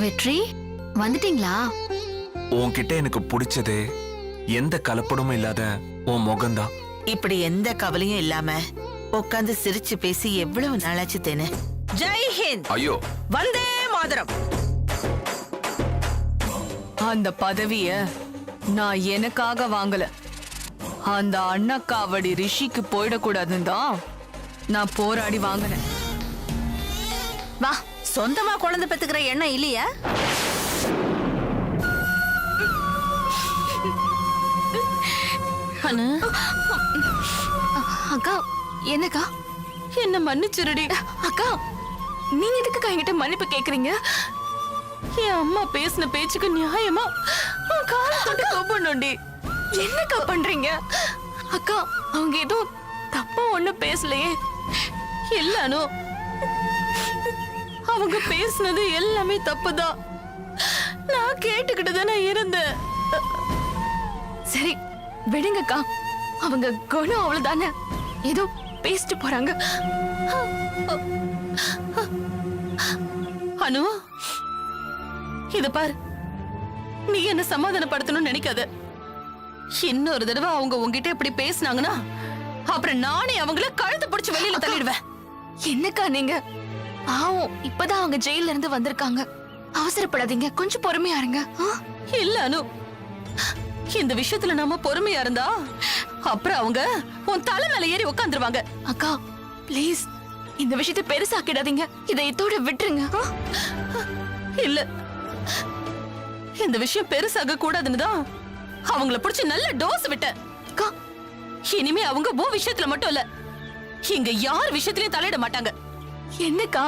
வெற்றி வந்துட்டீங்களா? உன்கிட்ட எனக்கு பிடிச்சது எந்த கலப்படமும் இல்லாத உன் முகம்தான். இப்படி எந்த கவலையும் இல்லாம உட்காந்து சிரிச்சு பேசி எவ்வளவு நாளாச்சு தேனு. ஜெய் ஹிந்த். ஐயோ, வந்தே மாதரம். அந்த பதவிய நான் எனக்காக வாங்கல, அந்த அண்ணக்காவடி ரிஷிக்கு போயிடக்கூடாதுன்னு தான் நான் போராடி வாங்கினேன். வா, சொந்தமா குழந்தை பெத்துக்கிற எண்ணம் இல்லையா? அக்கா, என்னக்கா? என்ன மன்னிச்சிருடி. அக்கா, நீங்க எதுக்கு என்கிட்ட மன்னிப்பு கேக்குறீங்க? என் அம்மா பேசின பேச்சுக்கு நியாயமா காலத்தோட கோபணும்டி. என்னக்கா பண்றீங்க? அக்கா, அவங்க ஏதோ தப்பா ஒண்ணு பேசலையே. எல்லானோ அவங்க பேசினது எல்லாமே தப்புதான். நான் கேட்டுக்கிட்டு தானே இருந்தேன். சரி விடுங்கக்கா, அவங்க குணம் அவ்வளவுதானே, ஏதோ பேசிட்டு போறாங்க. அனு, இத பாரு, நீ என்ன சமாதானப்படுத்தணும்னு நினைக்காத. இன்னொரு தடவை அவங்க உங்ககிட்ட இப்படி பேசினாங்கன்னா அப்புறம் நானே அவங்கள கழுத்து பிடிச்சு வெளியில தள்ளிடுவேன். என்னக்கா நீங்க? பாவம், இப்பதான் அவங்க ஜெயில இருந்து வந்திருக்காங்க. அவசரப்படாதீங்க, கொஞ்சம் பொறுமையா இருங்க. இல்ல அனு, இந்த விஷயத்துல நாம பொறுமையா இருந்தா அப்புறம் அவங்க உன் தலை மேல ஏறி உட்காந்துருவாங்க. அக்கா ப்ளீஸ், இந்த விஷயத்தை பெருசாக்கிடாதீங்க, இதை இதோட விட்டுருங்க. இல்ல, இந்த விஷயம் பெருசாக கூடாதுன்னு தான் அவங்கள பிடிச்சு நல்ல டோஸ் விட்டேன். அக்கா, இனிமே அவங்க உன் விஷயத்துல மட்டும் இல்ல, இங்க யார் விஷயத்திலயும் தலையிட மாட்டாங்க. என்னக்கா,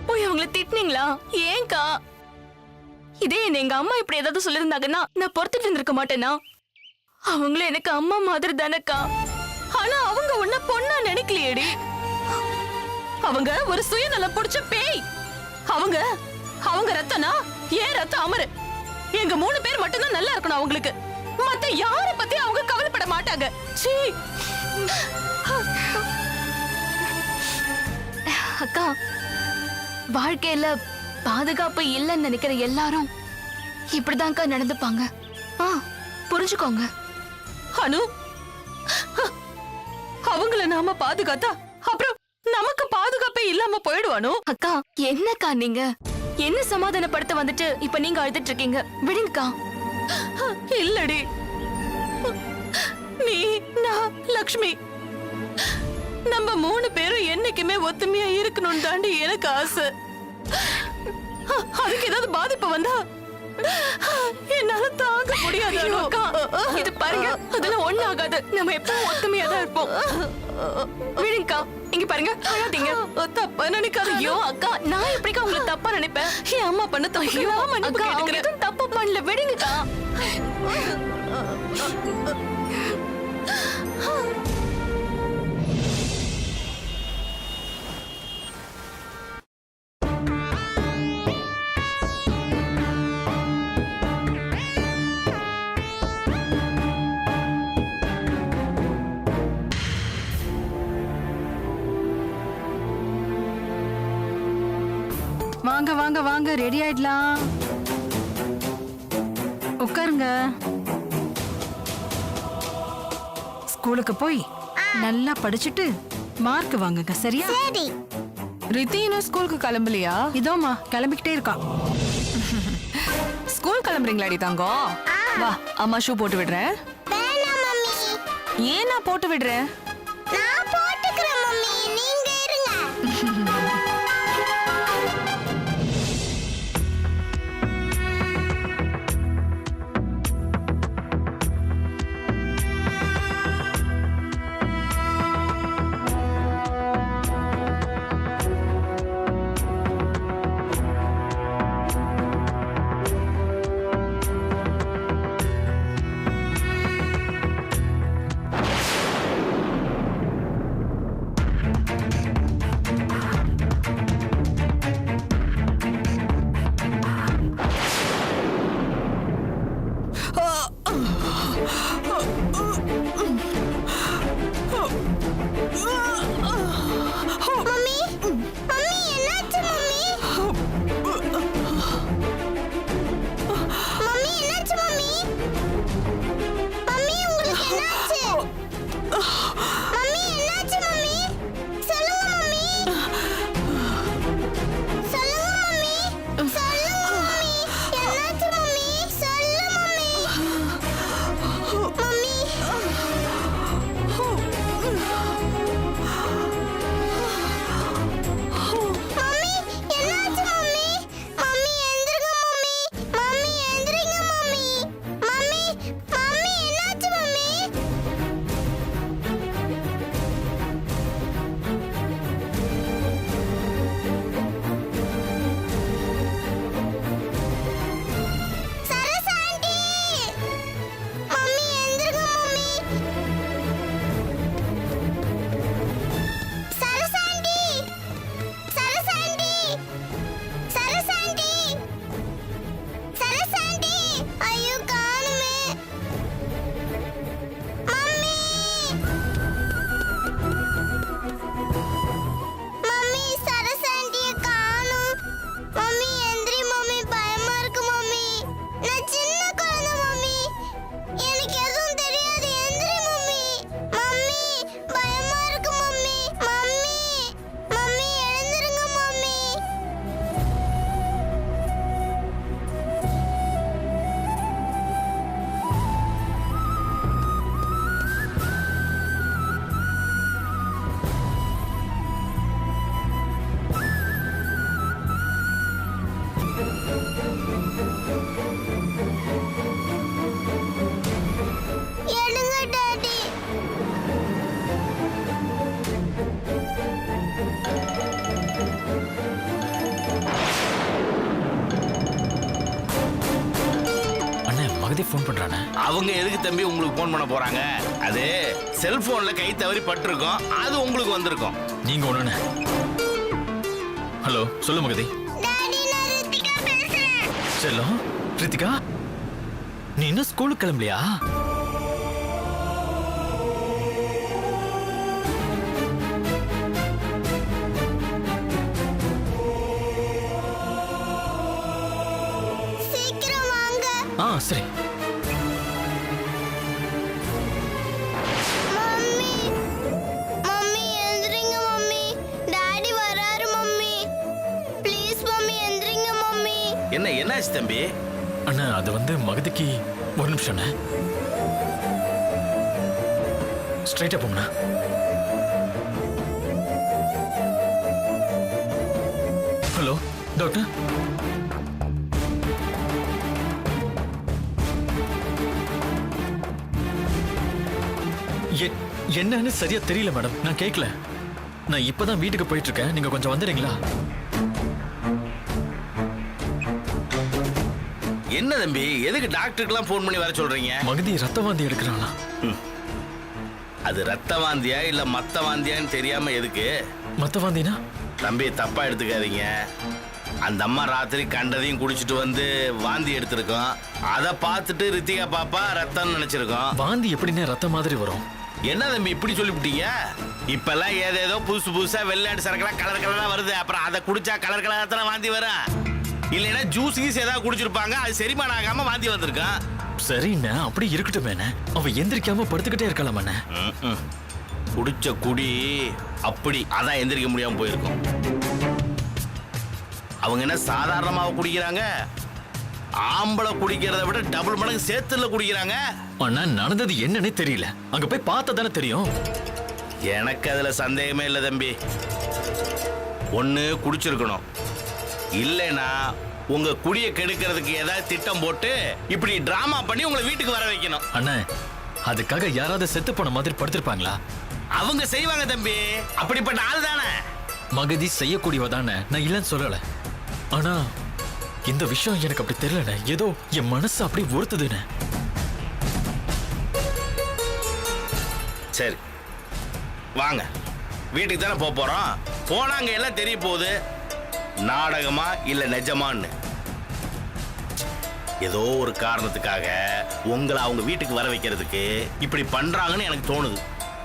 போய் அவங்கள திட்டினீங்களா? ஏன்கா? இதே எங்க அம்மா இப்படி ஏதாவது சொல்லிருந்தாங்கன்னா நான் பொறுத்துட்டு இருந்திருக்க மாட்டேனா? அவங்களும் எனக்கு அம்மா மாதிரி தானக்கா. ஆனா அவங்க உன்ன பொண்ணா நினைக்கலையேடி. அவங்க ஒரு சுயநலம் பிடிச்ச பேய். அவங்க ரத்தனா ஏன் ரத்தம் அமரு. எங்க 3 பேர் மட்டும்தான் நல்லா இருக்கணும் அவங்களுக்கு. மத்த யார பத்தி அவங்க கவலைப்பட மாட்டாங்க. சீ. அக்கா, வாழ்க்கையில பாதுகாப்பு இல்லைன்னு நினைக்கிற எல்லாரும் இப்படிதான்க்கா நடந்துப்பாங்க. புரிஞ்சுக்கோங்க. அனு, அவங்கள நாம பாதுகாத்தா அப்புறம் நமக்கு பாதுகாப்பே இல்லாம போயிடுவானோ? அக்கா, என்னக்கா நீங்க என்ன சமாதானப்படுத்த வந்துட்டு இப்ப நீங்க அழுதுட்டு இருக்கீங்க? விடுங்கக்கா. இல்லடி, நீ, நான், லக்ஷ்மி நம்ம 3 பேரும் என்னைக்குமே ஒத்துமையா இருக்கணும்னு தாண்டி எனக்கு ஆசை. அதுக்கு ஏதாவது பாதிப்பு வந்தா என்னால தாங்க முடியாது. அக்கா, இது பாருங்க, அதெல்லாம் ஒண்ணு ஆகாது. நம்ம எப்பவும் ஒத்துமையா தான் இருப்போம். விடுங்கக்கா. இங்க பாருங்க, அழாதீங்க. தப்பா நினைக்காத. ஐயோ அக்கா, நான் எப்படிக்கா உங்களை தப்பா நினைப்பேன்? என் அம்மா பண்ண தப்பு. அக்கா, அவங்க எதுவும் தப்பு பண்ணல, விடுங்கக்கா. வாங்க வாங்க வாங்க, ரெடி ஆயிடலாம். உட்காருங்க. ஸ்கூலுக்கு போய் நல்லா படிச்சுட்டு மார்க் வாங்குங்க, சரியா? சரி. ரித்தி இன்னும் ஸ்கூலுக்கு கிளம்பலையா? இதோமா கிளம்பிக்கிட்டே இருக்கா. ஸ்கூல் கிளம்புறீங்களாடி தங்கம்? வா, அம்மா ஷூ போட்டு விடுறேன். வேணாம் மம்மி. ஏன் நான் போட்டு விடுறேன்? நான் போட்டுக்கிறேன் மம்மி, நீங்க இருங்க. ஃபோன் பண்றானே? அவங்க எதுக்கு தம்பி உங்களுக்கு ஃபோன் பண்ண போறாங்க? அது செல்போன்ல கை தவறி பட்டிருக்கும், அது உங்களுக்கு வந்திருக்கும். நீங்க ஒண்ணு. ஹலோ, சொல்லு மகதி. டாடி நான் ரித்திகா பேசுறேன். செல்லம், ரித்திகா, நீ இன்னும் ஸ்கூலுக்கு கிளம்பலையா? சீக்கிரம் வாங்க. சரி. மம்மி மம்மி எந்திரிங்க மம்மி. டாடி வராரு மம்மி. ப்ளீஸ் மம்மி எந்திரிங்க மம்மி. என்னாச்சு தம்பி? அண்ணா, அது வந்து மகதிக்கு ஒரு நிமிஷம். ஸ்ட்ரைட்டா போங்கண்ணா. Hello doctor. என்னன்னு சரியா தெரியல மேடம், நான் கேட்கல. நான் இப்பதான் வீட்டுக்கு போயிட்டு இருக்கேன், நீங்க கொஞ்சம் வந்துடுறீங்களா? என்ன தம்பி, எதுக்கு டாக்டருக்குலாம் ஃபோன் பண்ணி வர சொல்றீங்க? மகதி ரத்த வாந்தி எடுக்கிறானா? அது ரத்த வாந்தியா இல்ல மத்த வாந்தியான்னு தெரியாம எதுக்கு? மத்த வாந்தினா? தம்பி தப்பா எடுத்துக்காதீங்க. அந்த அம்மா ராத்திரி கண்டதையும் குடிச்சிட்டு வந்து வாந்தி எடுத்திருக்கோம். அதை பார்த்துட்டு ரித்திகா பாப்பா ரத்தம் நினைச்சிருக்கோம். வாந்தி எப்படின்னா ரத்த மாதிரி வரும்? என்ன தம்பி இப்படி சொல்லிவிட்டீங்க? இப்பெல்லாம் ஏதேதோ புதுசு புதுசா வெள்ளாடு சரக்குலாம் கலர் கலரா வருது. அப்புறம் அதை குடிச்சா கலர் கலரா தானே வாந்தி வரும். இல்லைன்னா ஜூஸ் கீஸ் ஏதாவது குடிச்சிருப்பாங்க, அது செரிமானம் ஆகாம வாந்தி வந்திருக்கான். சரிண்ணே, அப்படி இருக்கட்டும். அவ எந்திரிக்காம படுத்துக்கிட்டே இருக்கலாமண்ணே. குடிச்ச குடி அப்படி, அதான் எந்திரிக்க முடியாம போயிருக்கும். அவங்க என்ன சாதாரணமாக குடிக்கிறாங்க? ஆம்பளை குடிக்கிறத விட டபுள் மடங்கு சேத்துல குடிக்கிறாங்க. அண்ணா, நடந்தது என்னன்னே தெரியல, அங்க போய் பார்த்தா தானே தெரியும். எனக்கு அதுல சந்தேகமே இல்லை தம்பி. ஒண்ணு குடிச்சிருக்கணும், இல்லைன்னா உங்க குடிய கெடுக்கிறதுக்கு ஏதாவது திட்டம் போட்டு இப்படி டிராமா பண்ணி உங்களை வீட்டுக்கு வர வைக்கணும். அண்ணா, அதுக்காக யாராவது செத்து போன மாதிரி படுத்திருப்பாங்களா? அவங்க செய்வாங்க தம்பி, அப்படிப்பட்ட ஆள் தானே. மகதி செய்யக்கூடியவ தானே, நான் இல்லைன்னு சொல்லல. ஆனா இந்த விஷயம் எனக்கு அப்படி தெரியலண்ணே, ஏதோ என் மனசு அப்படி ஒருத்துதுண்ணே. சரி வாங்க, வீட்டுக்கு தானே போறோம். போனா அங்க எல்லாம் தெரிய போகுது, நாடகமா இல்ல நிஜமான்னு. ஏதோ ஒரு காரணத்துக்காக உங்களை அவங்க வீட்டுக்கு வர வைக்கிறதுக்கு இப்படி பண்றாங்கன்னு எனக்கு தோணுது.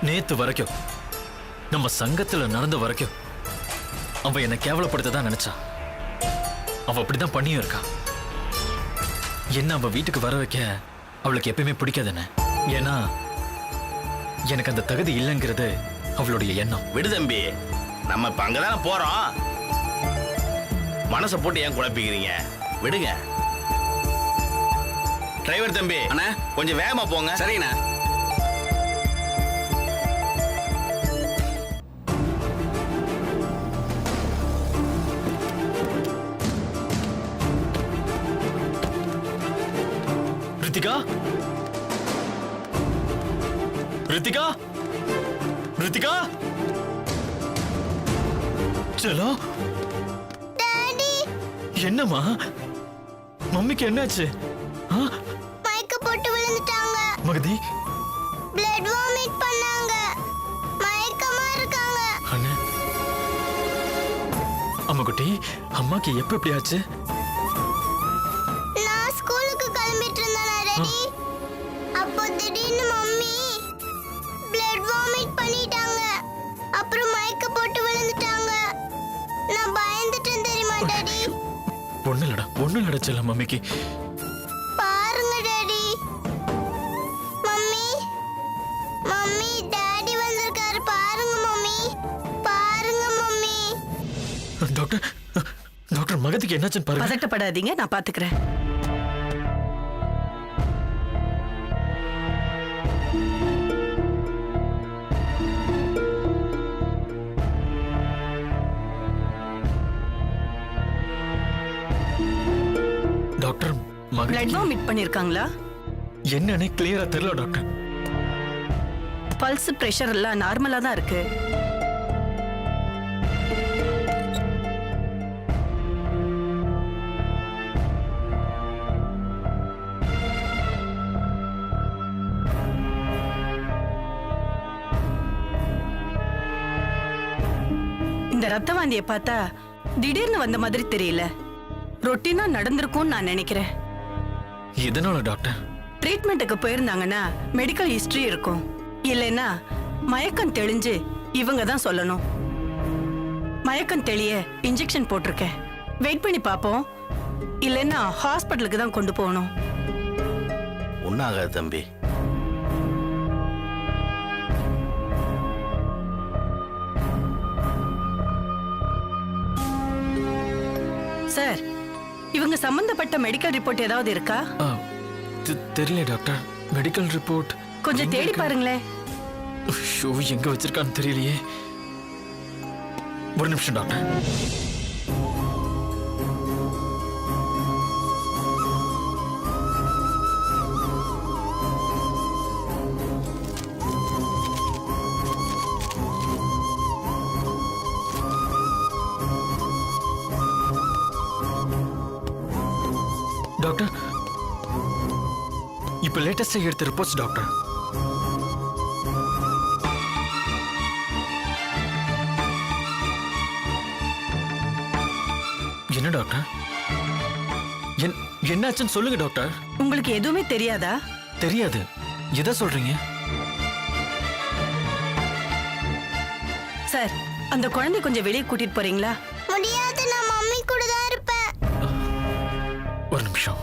நேத்து வரைக்கும், நம்ம சங்கத்துல நடந்த வரைக்கும் அவ என்ன கேவலப்படுத்த தான் நினைச்சா. அவ அப்படிதான் பண்ணியும் இருக்கா. என்ன அவ வீட்டுக்கு வர வைக்க அவளுக்கு எப்பயுமே பிடிக்காதுன்னு. ஏன்னா எனக்கு அந்த தகுதி இல்லைங்கிறது அவளுடைய எண்ணம். விடு தம்பி, நம்ம இப்ப அங்கதானே போறோம். மனசை போட்டு ஏன் குழப்பிக்கிறீங்க? விடுங்க. டிரைவர் தம்பி, அண்ணா கொஞ்சம் வேகமா போங்க. சரிண்ணா. ரித்திகா, ரித்திகா, ரித்திகா, சலோ. டாடி என்னம்மா, மம்மிக்கு என்னாச்சு? மயக்க போட்டு விழுந்துட்டாங்க. மகதி, பிளட் வாமிட் பண்ணாங்க. மயக்கமா இருக்காங்க. அண்ணே, அம்மாக்குட்டி, அம்மாக்கு எப்ப எப்படி ஆச்சு? நான் ஸ்கூலுக்கு கிளம்பிட்டு இருந்தேன் டாடி. அப்போ திடீர்னு மம்மி பிளட் வாமிட் பண்ணிட்டாங்க. அப்புறம் மயக்க போட்டு விழுந்துட்டாங்க. நான் பயந்துட்டேன் தெரியுமா டாடி? ஒண்ணு இல்லடா செல்ல மம்மிக்கு. பாருங்க டாடி. மம்மி மம்மி டாடி வந்திருக்காரு பாருங்க மம்மி. பாருங்க மம்மி. டாக்டர் மகதிக்கு என்னாச்சுன்னு பாருங்க. பதட்டப்படாதீங்க, நான் பாத்துக்கிறேன். டாக்டர், பிளட் மகதிக்கு வாமிட் பண்ணிருக்காங்களா? என்னன்னு கிளியரா தெரியல டாக்டர். பல்ஸ், பிரஷர் எல்லாம் நார்மலா தான் இருக்கு. இந்த ரத்த வாந்திய பார்த்தா திடீர்னு வந்த மாதிரி தெரியல. ரொட்டீனா நடந்திருக்கும்னு நான் நினைக்கிறேன். எதனால டாக்டர்? ட்ரீட்மெண்ட்டுக்கு போயிருந்தாங்கன்னா மெடிக்கல் ஹிஸ்டரி இருக்கும். இல்லைன்னா மயக்கம் தெளிஞ்சு இவங்க தான் சொல்லணும். மயக்கம் தெளிய இன்ஜெக்ஷன் போட்டிருக்கேன். வெயிட் பண்ணி பார்ப்போம். இல்லைன்னா ஹாஸ்பிட்டலுக்கு தான் கொண்டு போகணும். ஒன்னாகாது தம்பி. சார், இவங்க சம்பந்தப்பட்ட மெடிக்கல் ரிப்போர்ட் ஏதாவது இருக்கா? தெரியல டாக்டர். மெடிக்கல் ரிப்போர்ட் கொஞ்சம் தேடி பாருங்களேன். ஷோ எங்க வச்சிருக்கான்னு தெரியலையே. ஒரு நிமிஷம் டாக்டர். டாக்டர், இப்ப லேட்டஸ்டா எடுத்த ரிப்போர்ட்ஸ் டாக்டர். என்ன டாக்டர்? என்னாச்சுன்னு சொல்லுங்க டாக்டர். உங்களுக்கு எதுவுமே தெரியாதா? தெரியாது. எதை சொல்றீங்க? சார், அந்த குழந்தை கொஞ்சம் வெளியே கூட்டிட்டு போறீங்களா? முடியாது, நான் மம்மி கூட தான் இருப்பேன். ஒரு நிமிஷம்.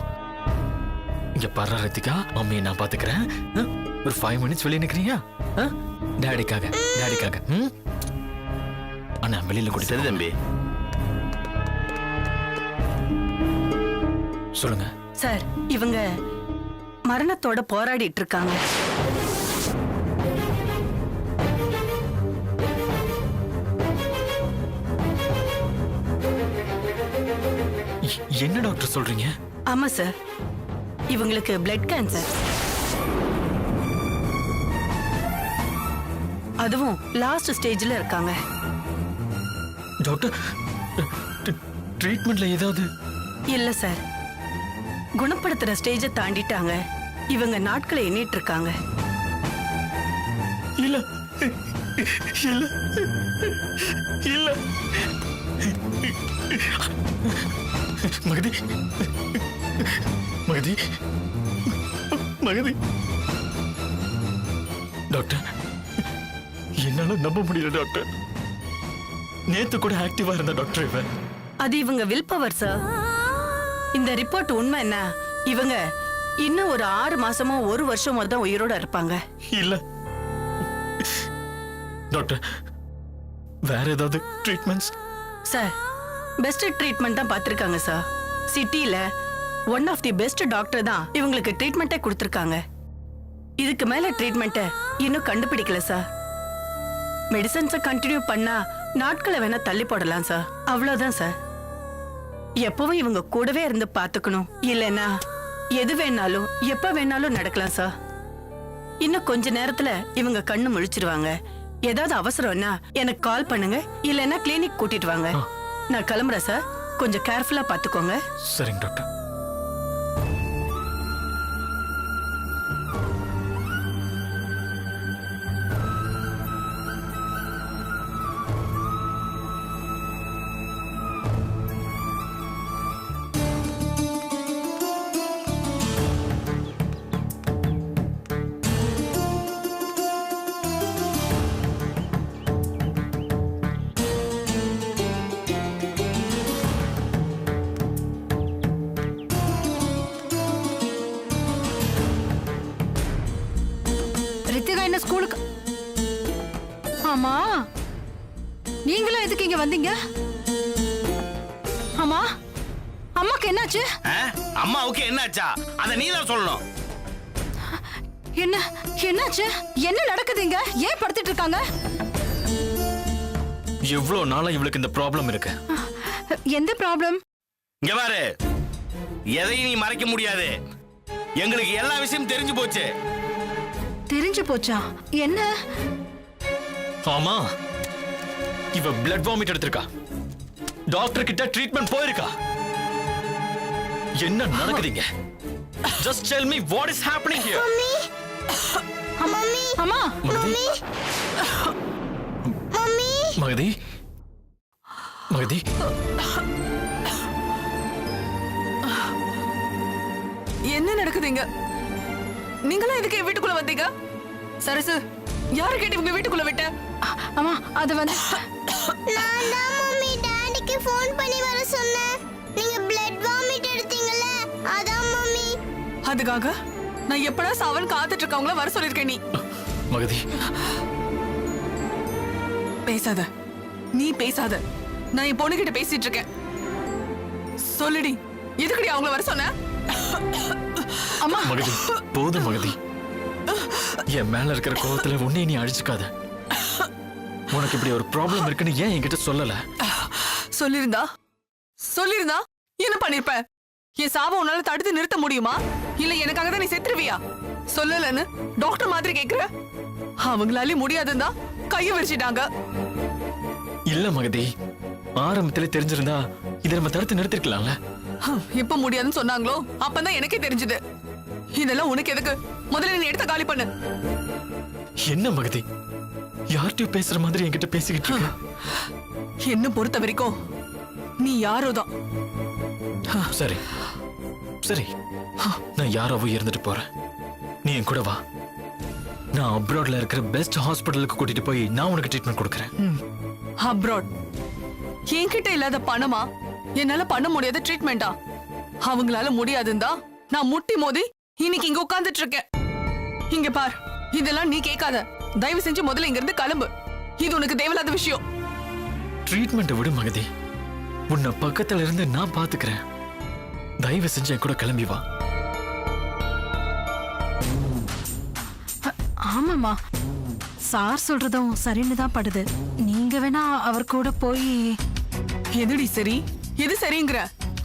இங்க பாரு ரத்திகா, மம்மியை நான் பாத்துக்கிறேன். ஒரு 5 மினிட்ஸ் வெளியே நிக்கிறீங்க? டாடிக்காக டாடிக்காக. அண்ணா வெளியில கூட. சரி தம்பி. சொல்லுங்க சார். இவங்க மரணத்தோட போராடிட்டு இருக்காங்க. என்ன டாக்டர் சொல்றீங்க? ஆமா சார், இவங்களுக்கு பிளட் கேன்சர். அதுவும் லாஸ்ட் ஸ்டேஜ்ல இருக்காங்க. டாக்டர், ட்ரீட்மெண்ட்ல ஏதாவது? இல்ல சார், குணப்படுத்துற ஸ்டேஜை தாண்டிட்டாங்க. இவங்க நாட்களை எண்ணிட்டு இருக்காங்க. இல்ல இல்ல இல்ல மகதி மகதி மகதி. டாக்டர், என்னால நம்ப முடியல டாக்டர். நேத்து கூட ஆக்டிவா இருந்த டாக்டர் இவன். அது இவங்க வில் பவர் சார். இந்த ரிப்போர்ட் உண்மை என்ன, இவங்க இன்னும் ஒரு 6 மாசமோ 1 வருஷமோ தான் உயிரோட இருப்பாங்க. இல்ல டாக்டர், வேற ஏதாவது ட்ரீட்மெண்ட்ஸ்? சார், பெஸ்ட் ட்ரீட்மெண்ட் தான் பார்த்திருக்காங்க சார். சிட்டில one of the best doctor தான் இவங்களுக்கு ட்ரீட்மெண்ட்டே கொடுத்திருக்காங்க. இதுக்கு மேல ட்ரீட்மெண்ட்டை இன்னும் கண்டுபிடிக்கல சார். மெடிசன்ஸை கண்டினியூ பண்ணா நாட்களை வேணா தள்ளி போடலாம் சார். அவ்வளவுதான் சார். எப்பவும் இவங்க கூடவே இருந்து பாத்துக்கணும். இல்லைன்னா எது வேணாலும் எப்ப வேணாலும் நடக்கலாம் சார். இன்னும் கொஞ்ச நேரத்துல இவங்க கண்ணு முழிச்சிருவாங்க. ஏதாவது அவசரம்னா எனக்கு கால் பண்ணுங்க. இல்லைன்னா கிளினிக் கூட்டிட்டு வாங்க. நான் கிளம்புறேன் சார். கொஞ்சம் கேர்ஃபுல்லா பாத்துக்கோங்க. சரிங்க டாக்டர். ரித்திகா என்ன ஸ்கூலுக்கு? ஆமா, நீங்களும் எதுக்கு இங்க வந்தீங்க? ஆமா, அம்மாக்கு என்னாச்சு? அம்மாவுக்கு என்னாச்சா? அத நீ தான் சொல்லணும். என்னாச்சு? என்ன நடக்குதுங்க? ஏன் படுத்துட்டு இருக்காங்க? எவ்வளவு நாளா இவளுக்கு இந்த ப்ராப்ளம் இருக்கு? எந்த ப்ராப்ளம்? இங்க பாரு, எதையும் நீ மறைக்க முடியாது. எங்களுக்கு எல்லா விஷயம் தெரிஞ்சு போச்சு. தெரிஞ்சு போச்சா? என்ன? ஆமா, இவ பிளட் வாமிட் எடுத்திருக்கா. டாக்டர் கிட்ட ட்ரீட்மெண்ட் போயிருக்கா. என்ன நடக்குதுங்க? Just tell me what is happening here. Mummy, அம்மா, மகதி, மம்மி, மகதி, மகதி என்ன நடக்குதுங்க? நீங்களா எதுக்கு என் வீட்டுக்குள்ள வந்தீங்க? சரசு, யாரு கேட்டு இவங்க வீட்டுக்குள்ள விட்ட? அம்மா அது வந்து நான் தான் மம்மி டாடிக்கு ஃபோன் பண்ணி வர சொன்னேன். நீங்க பிளட் வாமிட் எடுத்தீங்கல்ல, அதான் மம்மி. அதுக்காக நான் எப்படா சாவன் காத்துட்டு இருக்கவங்கள வர சொல்லிருக்கேன். நீ மகதி பேசாத, நீ பேசாத. நான் என் பொண்ணுகிட்ட பேசிட்டு இருக்கேன். சொல்லுடி, எதுக்குடி அவங்கள வர சொன்ன? மகதி போதும் மகதி. என் மேல இருக்கிற கோவத்துல உன்னை நீ அழிச்சுக்காத. உனக்கு இப்படி ஒரு ப்ராப்ளம் இருக்குன்னு ஏன் என்கிட்ட சொல்லல? சொல்லிருந்தா என்ன பண்ணிருப்ப? என் சாவ உன்னால தடுத்து நிறுத்த முடியுமா? இல்ல எனக்காக தான் நீ செத்துருவியா? சொல்லலன்னு டாக்டர் மாதிரி கேக்குற. அவங்களாலே முடியாதுன்னா கைய விரிச்சிட்டாங்க. இல்ல மகதி, ஆரம்பத்திலே தெரிஞ்சிருந்தா இதை நம்ம தடுத்து நிறுத்திருக்கலாம்ல. எப்ப முடியாதுன்னு சொன்னாங்களோ அப்பதான் எனக்கே தெரிஞ்சது. இதெல்லாம் உனக்கு எதுக்கு? முதல்ல நீ எடுத்த காலி பண்ணு. என்ன மகதி, யார்கிட்டயும் பேசுற மாதிரி என்கிட்ட பேசிக்கிட்டு இருக்க? என்ன பொறுத்த வரைக்கும் நீ யாரோதான். சரி சரி, நான் யாராவோ இருந்துட்டு போறேன். நீ என் கூட வா. நான் அப்ராட்ல இருக்கிற பெஸ்ட் ஹாஸ்பிட்டலுக்கு கூட்டிட்டு போய் நான் உனக்கு ட்ரீட்மெண்ட் கொடுக்கறேன். அப்ராட் என்கிட்ட இல்லாத பணமா என்னால பண்ண முடியாத ட்ரீட்மெண்டா? அவங்களால முடியாதுந்தா நான் முட்டி மோதி இன்னைக்கு இங்க உட்கார்ந்துட்டு இருக்கேன். இங்க பார், இதெல்லாம் நீ கேட்காத. தயவு செஞ்சு முதல்ல இங்க இருந்து கிளம்பு. இது உனக்கு தேவையில்லாத விஷயம். ட்ரீட்மெண்ட் விடு மகதி, உன்னை பக்கத்துல இருந்து நான் பாத்துக்கிறேன். தயவு செஞ்சு என் கூட கிளம்பி வா. ஆமாம்மா, சார் சொல்றதும் சரின்னு தான் படுது. நீங்க வேணா அவர் கூட போய். எதுடி சரி? எது சரிங்கிற?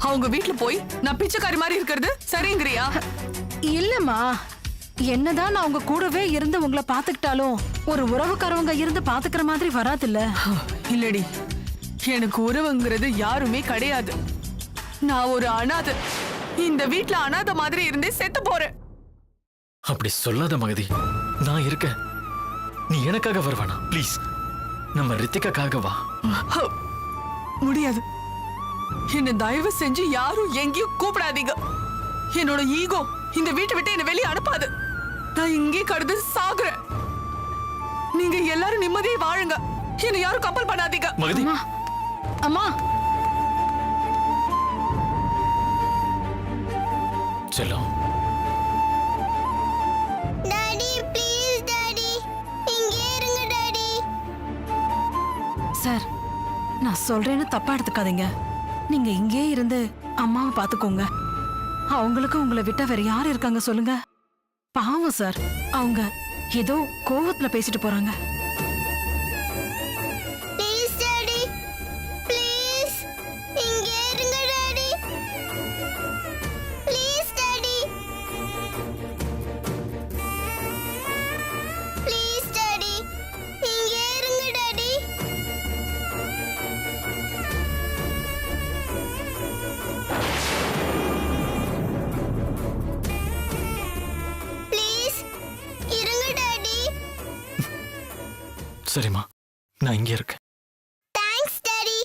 அவங்க வீட்டுல போய் நான் பிச்சைக்காரி மாதிரி இருக்கிறது சரிங்கிறியா? இல்லம்மா, என்னதான் நான் உங்க கூடவே இருந்து உங்களை பாத்துக்கிட்டாலும் ஒரு உறவுக்காரவங்க இருந்து பாத்துக்கிற மாதிரி வராதுல்ல. இல்லடி, எனக்கு உறவுங்கிறது யாருமே கிடையாது. நான் ஒரு அனாதை. இந்த வீட்டுல அனாதை மாதிரி இருந்தே செத்து போறேன். அப்படி சொல்லாத மகதி, நான் இருக்க. நீ எனக்காக வருவானா? ப்ளீஸ், நம்ம ரித்திகாக்காக வா. முடியாது. என்ன தயவு செஞ்சு யாரும் எங்கேயும் கூப்பிடாதீங்க. என்னோட ஈகோ இந்த வீட்டை விட்டு என்ன வெளியே அனுப்பாது. நான் இங்கே கடந்து சாகுறேன். நீங்க எல்லாரும் நிம்மதியை வாழுங்க. என்ன யாரும் கம்பல் பண்ணாதீங்க. மகதி, அம்மா செல்லம். டாடி ப்ளீஸ் டாடி, இங்கே இருங்க டாடி. சார், நான் சொல்றேன்னு தப்பா எடுத்துக்காதீங்க. நீங்க இங்கே இருந்து அம்மாவை பாத்துக்கோங்க. அவங்களுக்கு உங்களை விட்டா வேற யார் இருக்காங்க சொல்லுங்க? பாவம் சார், அவங்க ஏதோ கோவத்துல பேசிட்டு போறாங்க. ப்ளீஸ் டாடி, ப்ளீஸ் இங்கே இருங்க daddy. Please daddy, please daddy, இங்கே இருங்க டாடி. ப்ளீஸ் இருங்க டாடி. சரிம்மா, நான் இங்கே இருக்கேன். Thanks daddy.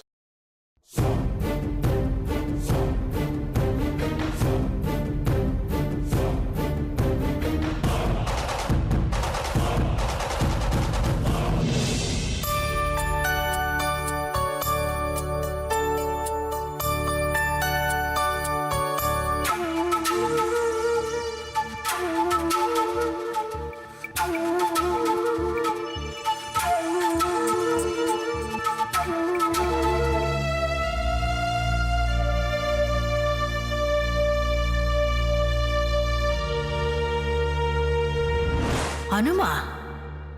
அனுமா,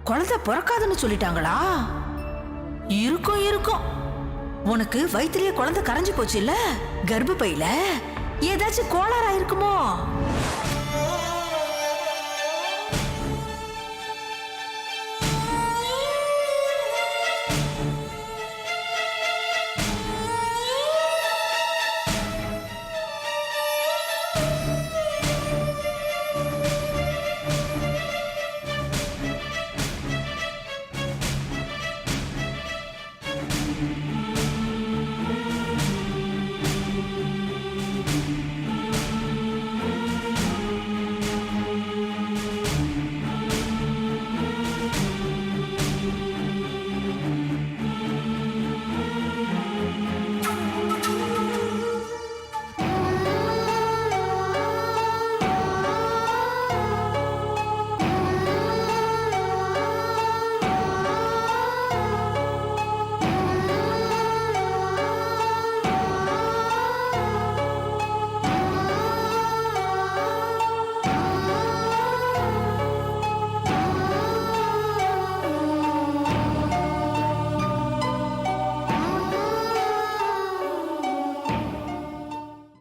குழந்தை பிறக்காதுன்னு சொல்லிட்டாங்களா? இருக்கும் இருக்கும். உனக்கு வயிற்றிலேயே குழந்தை கரைஞ்சு போச்சு இல்ல? கர்ப்பப்பையில ஏதாச்சும் கோளாறா இருக்குமோ?